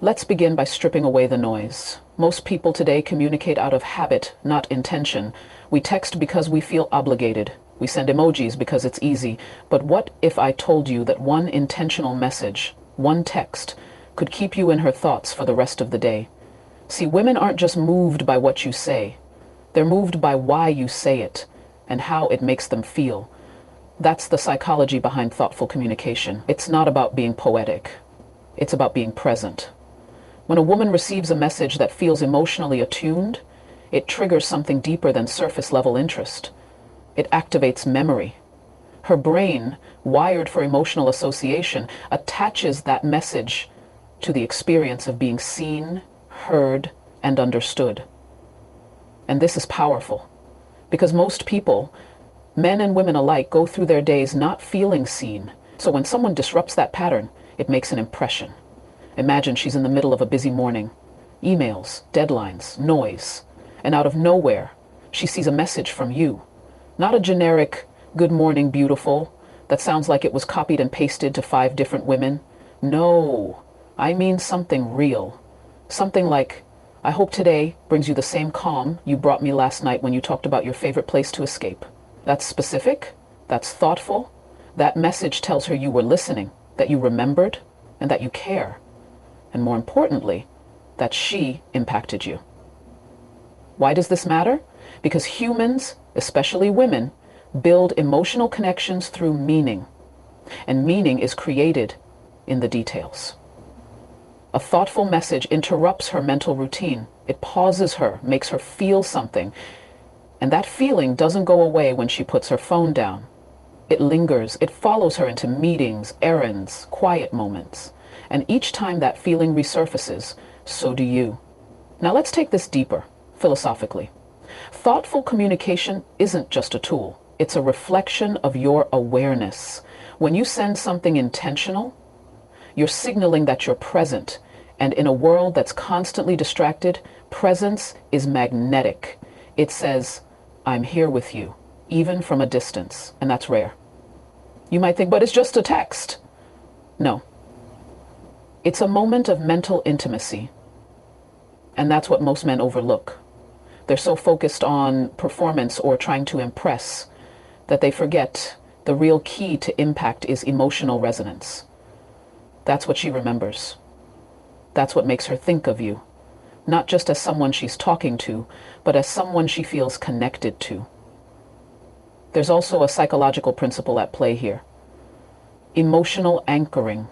Let's begin by stripping away the noise. Most people today communicate out of habit, not intention. We text because we feel obligated. We send emojis because it's easy. But what if I told you that one intentional message, one text, could keep you in her thoughts for the rest of the day? See, women aren't just moved by what you say. They're moved by why you say it and how it makes them feel. That's the psychology behind thoughtful communication. It's not about being poetic. It's about being present. When a woman receives a message that feels emotionally attuned, it triggers something deeper than surface-level interest. It activates memory. Her brain, wired for emotional association, attaches that message to the experience of being seen, heard, and understood. And this is powerful, because most people, men and women alike, go through their days not feeling seen. So when someone disrupts that pattern, it makes an impression. Imagine she's in the middle of a busy morning. Emails, deadlines, noise. And out of nowhere, she sees a message from you. Not a generic, "Good morning, beautiful," that sounds like it was copied and pasted to 5 different women. No, I mean something real. Something like, "I hope today brings you the same calm you brought me last night when you talked about your favorite place to escape." That's specific. That's thoughtful. That message tells her you were listening, that you remembered, and that you care. And more importantly, that she impacted you. Why does this matter? Because humans, especially women, build emotional connections through meaning. And meaning is created in the details. A thoughtful message interrupts her mental routine. It pauses her, makes her feel something. And that feeling doesn't go away when she puts her phone down. It lingers. It follows her into meetings, errands, quiet moments. And each time that feeling resurfaces, so do you. Now let's take this deeper, philosophically. Thoughtful communication isn't just a tool. It's a reflection of your awareness. When you send something intentional, you're signaling that you're present. And in a world that's constantly distracted, presence is magnetic. It says, "I'm here with you," even from a distance. And that's rare. You might think, but it's just a text. No. It's a moment of mental intimacy. And that's what most men overlook. They're so focused on performance or trying to impress that they forget the real key to impact is emotional resonance. That's what she remembers. That's what makes her think of you, not just as someone she's talking to, but as someone she feels connected to. There's also a psychological principle at play here. Emotional anchoring.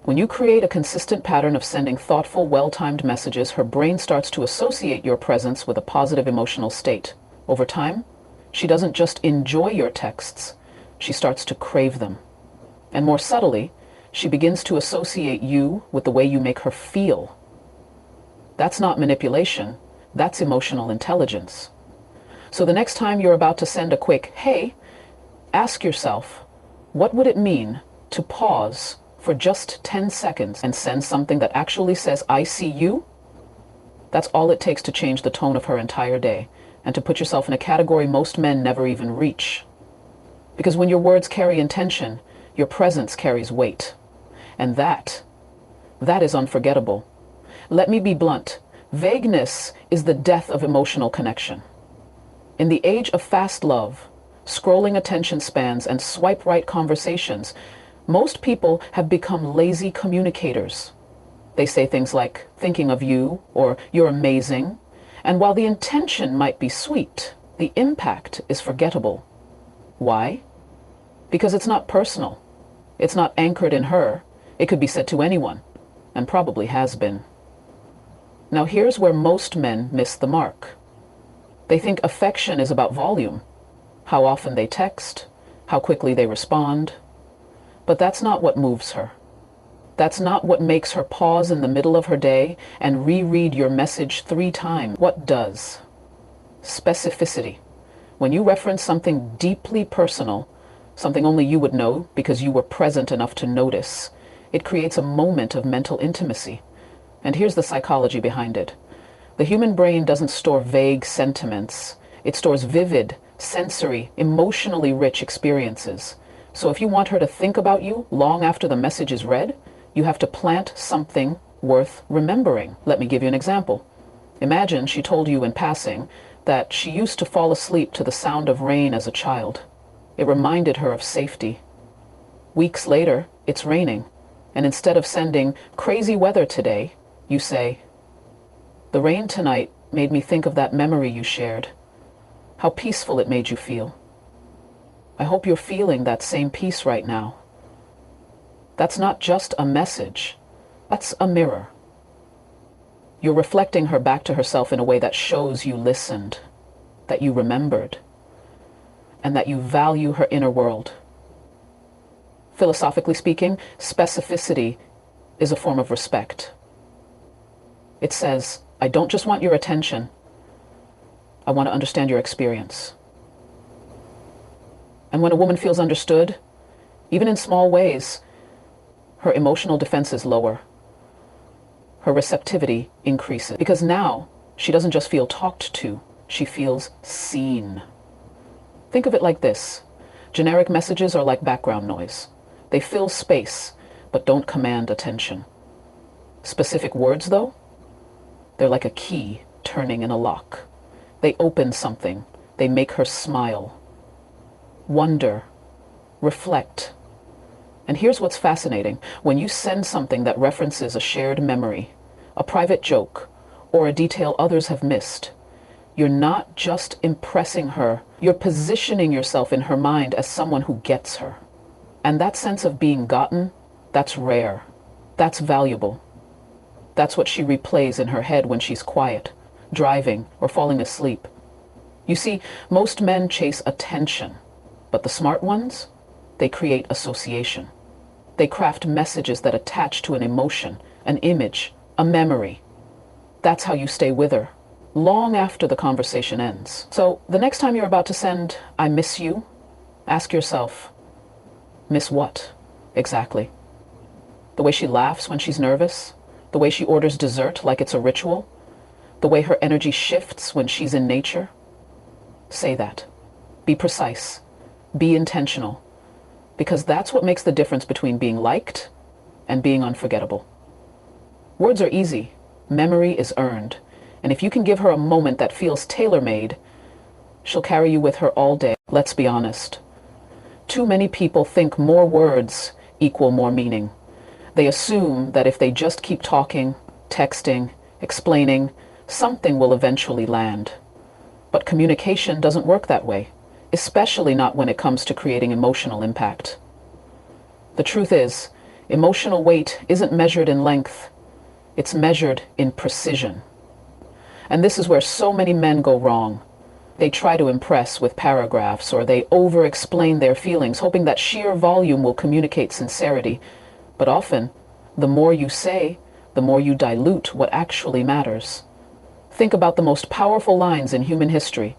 When you create a consistent pattern of sending thoughtful, well-timed messages, her brain starts to associate your presence with a positive emotional state. Over time, she doesn't just enjoy your texts, she starts to crave them. And more subtly, she begins to associate you with the way you make her feel. That's not manipulation, that's emotional intelligence. So the next time you're about to send a quick, "Hey," ask yourself, what would it mean to pause for just 10 seconds and send something that actually says, "I see you"? That's all it takes to change the tone of her entire day and to put yourself in a category most men never even reach. Because when your words carry intention, your presence carries weight. And that is unforgettable. Let me be blunt. Vagueness is the death of emotional connection. In the age of fast love, scrolling attention spans, and swipe right conversations, most people have become lazy communicators. They say things like, "thinking of you," or "you're amazing." And while the intention might be sweet, the impact is forgettable. Why? Because it's not personal. It's not anchored in her. It could be said to anyone, and probably has been. Now here's where most men miss the mark. They think affection is about volume, how often they text, how quickly they respond. But that's not what moves her. That's not what makes her pause in the middle of her day and reread your message 3 times. What does? Specificity. When you reference something deeply personal, something only you would know because you were present enough to notice, it creates a moment of mental intimacy. And here's the psychology behind it. The human brain doesn't store vague sentiments. It stores vivid, sensory, emotionally rich experiences. So if you want her to think about you long after the message is read, you have to plant something worth remembering. Let me give you an example. Imagine she told you in passing that she used to fall asleep to the sound of rain as a child. It reminded her of safety. Weeks later, it's raining, and instead of sending crazy weather today, you say, "The rain tonight made me think of that memory you shared. How peaceful it made you feel. I hope you're feeling that same peace right now." That's not just a message, that's a mirror. You're reflecting her back to herself in a way that shows you listened, that you remembered, and that you value her inner world. Philosophically speaking, specificity is a form of respect. It says, I don't just want your attention, I want to understand your experience. And when a woman feels understood, even in small ways, her emotional defenses lower. Her receptivity increases. Because now, she doesn't just feel talked to, she feels seen. Think of it like this. Generic messages are like background noise. They fill space, but don't command attention. Specific words, though, they're like a key turning in a lock. They open something. They make her smile, wonder, reflect. And here's what's fascinating. When you send something that references a shared memory, a private joke, or a detail others have missed, you're not just impressing her, you're positioning yourself in her mind as someone who gets her. And that sense of being gotten, that's rare. That's valuable. That's what she replays in her head when she's quiet, driving, or falling asleep. You see, most men chase attention, but the smart ones, they create association. They craft messages that attach to an emotion, an image, a memory. That's how you stay with her, long after the conversation ends. So the next time you're about to send, "I miss you," ask yourself, miss what exactly? The way she laughs when she's nervous? The way she orders dessert like it's a ritual? The way her energy shifts when she's in nature? Say that. Be precise. Be intentional. Because that's what makes the difference between being liked and being unforgettable. Words are easy. Memory is earned. And if you can give her a moment that feels tailor-made, she'll carry you with her all day. Let's be honest. Too many people think more words equal more meaning. They assume that if they just keep talking, texting, explaining, something will eventually land. But communication doesn't work that way, especially not when it comes to creating emotional impact. The truth is, emotional weight isn't measured in length, it's measured in precision. And this is where so many men go wrong. They try to impress with paragraphs, or they over-explain their feelings, hoping that sheer volume will communicate sincerity. But often, the more you say, the more you dilute what actually matters. Think about the most powerful lines in human history.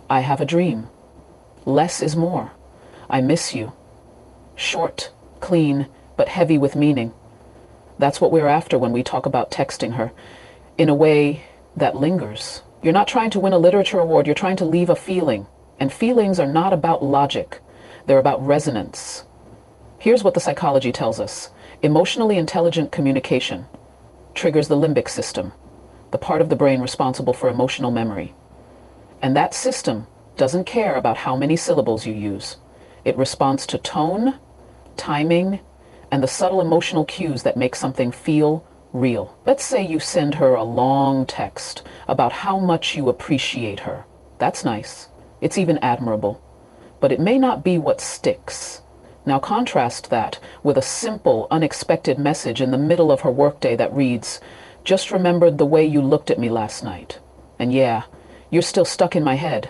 I have a dream. Less is more. I miss you. Short, clean, but heavy with meaning. That's what we're after when we talk about texting her, in a way that lingers. You're not trying to win a literature award, you're trying to leave a feeling. And feelings are not about logic, they're about resonance. Here's what the psychology tells us. Emotionally intelligent communication triggers the limbic system, the part of the brain responsible for emotional memory. And that system doesn't care about how many syllables you use. It responds to tone, timing, and the subtle emotional cues that make something feel real. Let's say you send her a long text about how much you appreciate her. That's nice. It's even admirable. But it may not be what sticks. Now contrast that with a simple, unexpected message in the middle of her workday that reads, "Just remembered the way you looked at me last night. And yeah, you're still stuck in my head.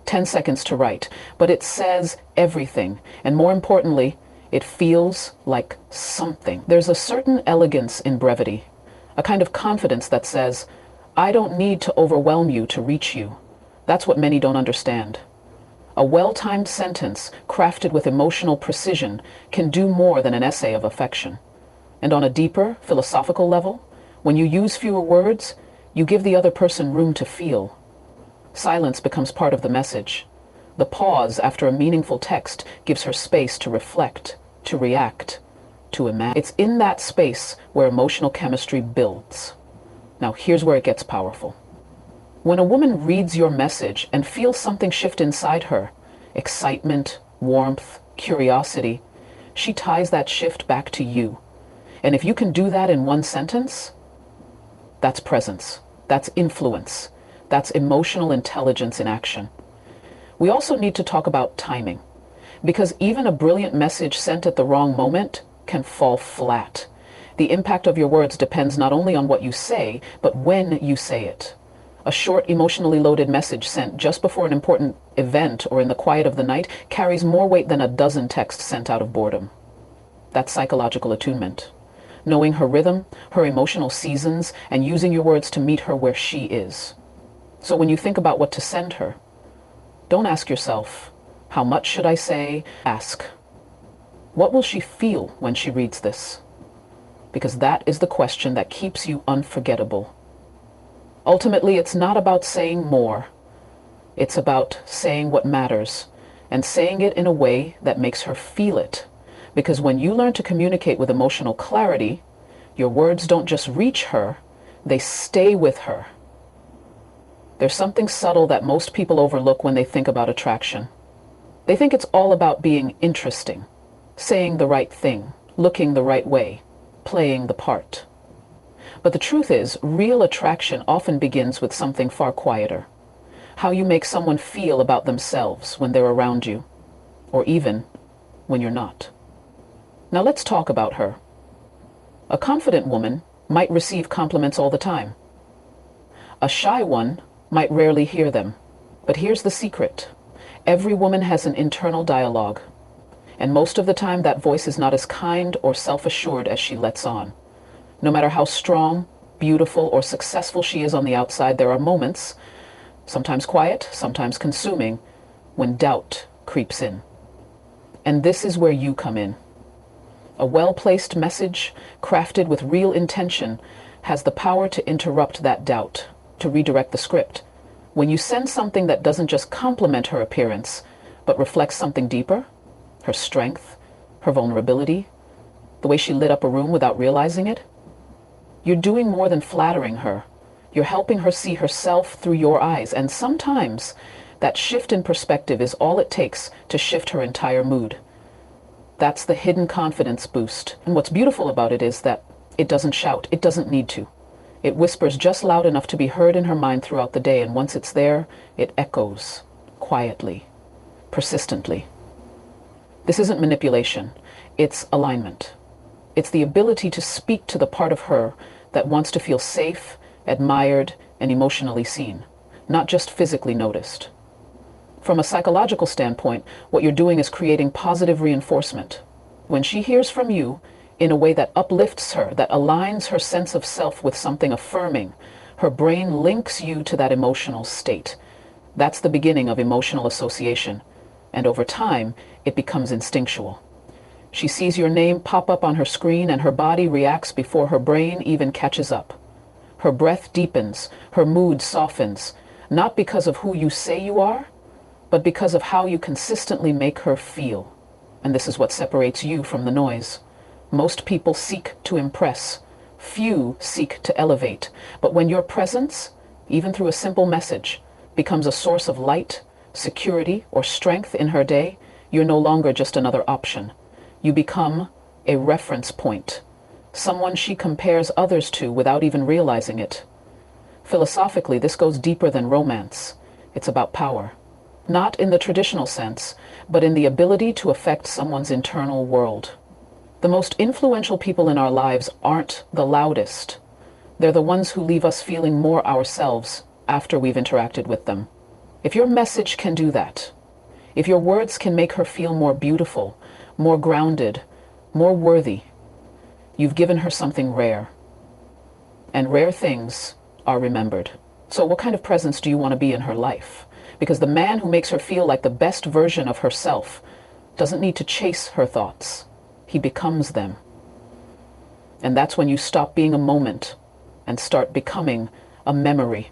10 seconds to write." But it says everything. And more importantly, it feels like something. There's a certain elegance in brevity, a kind of confidence that says, I don't need to overwhelm you to reach you. That's what many don't understand. A well-timed sentence, crafted with emotional precision, can do more than an essay of affection. And on a deeper, philosophical level, when you use fewer words, you give the other person room to feel. Silence becomes part of the message. The pause after a meaningful text gives her space to reflect, to react, to imagine. It's in that space where emotional chemistry builds. Now, here's where it gets powerful. When a woman reads your message and feels something shift inside her, excitement, warmth, curiosity, she ties that shift back to you. And if you can do that in one sentence, that's presence, that's influence, that's emotional intelligence in action. We also need to talk about timing, because even a brilliant message sent at the wrong moment can fall flat. The impact of your words depends not only on what you say, but when you say it. A short, emotionally loaded message sent just before an important event or in the quiet of the night carries more weight than a dozen texts sent out of boredom. That's psychological attunement. Knowing her rhythm, her emotional seasons, and using your words to meet her where she is. So when you think about what to send her, don't ask yourself, how much should I say? Ask, what will she feel when she reads this? Because that is the question that keeps you unforgettable. Ultimately, it's not about saying more. It's about saying what matters and saying it in a way that makes her feel it. Because when you learn to communicate with emotional clarity, your words don't just reach her, they stay with her. There's something subtle that most people overlook when they think about attraction. They think it's all about being interesting, saying the right thing, looking the right way, playing the part. But the truth is, real attraction often begins with something far quieter. How you make someone feel about themselves when they're around you, or even when you're not. Now let's talk about her. A confident woman might receive compliments all the time. A shy one might rarely hear them. But here's the secret. Every woman has an internal dialogue, and most of the time that voice is not as kind or self-assured as she lets on. No matter how strong, beautiful, or successful she is on the outside, there are moments, sometimes quiet, sometimes consuming, when doubt creeps in. And this is where you come in. A well-placed message, crafted with real intention, has the power to interrupt that doubt, to redirect the script. When you send something that doesn't just compliment her appearance, but reflects something deeper, her strength, her vulnerability, the way she lit up a room without realizing it, you're doing more than flattering her. You're helping her see herself through your eyes. And sometimes that shift in perspective is all it takes to shift her entire mood. That's the hidden confidence boost. And what's beautiful about it is that it doesn't shout. It doesn't need to. It whispers just loud enough to be heard in her mind throughout the day. And once it's there, it echoes quietly, persistently. This isn't manipulation. It's alignment. It's the ability to speak to the part of her that wants to feel safe, admired, and emotionally seen, not just physically noticed. From a psychological standpoint, what you're doing is creating positive reinforcement. When she hears from you in a way that uplifts her, that aligns her sense of self with something affirming, her brain links you to that emotional state. That's the beginning of emotional association. And over time, it becomes instinctual. She sees your name pop up on her screen and her body reacts before her brain even catches up. Her breath deepens, her mood softens, not because of who you say you are, but because of how you consistently make her feel. And this is what separates you from the noise. Most people seek to impress. Few seek to elevate. But when your presence, even through a simple message, becomes a source of light, security, or strength in her day, you're no longer just another option. You become a reference point, someone she compares others to without even realizing it. Philosophically, this goes deeper than romance. It's about power. Not in the traditional sense, but in the ability to affect someone's internal world. The most influential people in our lives aren't the loudest. They're the ones who leave us feeling more ourselves after we've interacted with them. If your message can do that, if your words can make her feel more beautiful, more grounded, more worthy, you've given her something rare. And rare things are remembered. So what kind of presence do you want to be in her life? Because the man who makes her feel like the best version of herself doesn't need to chase her thoughts. He becomes them. And that's when you stop being a moment and start becoming a memory.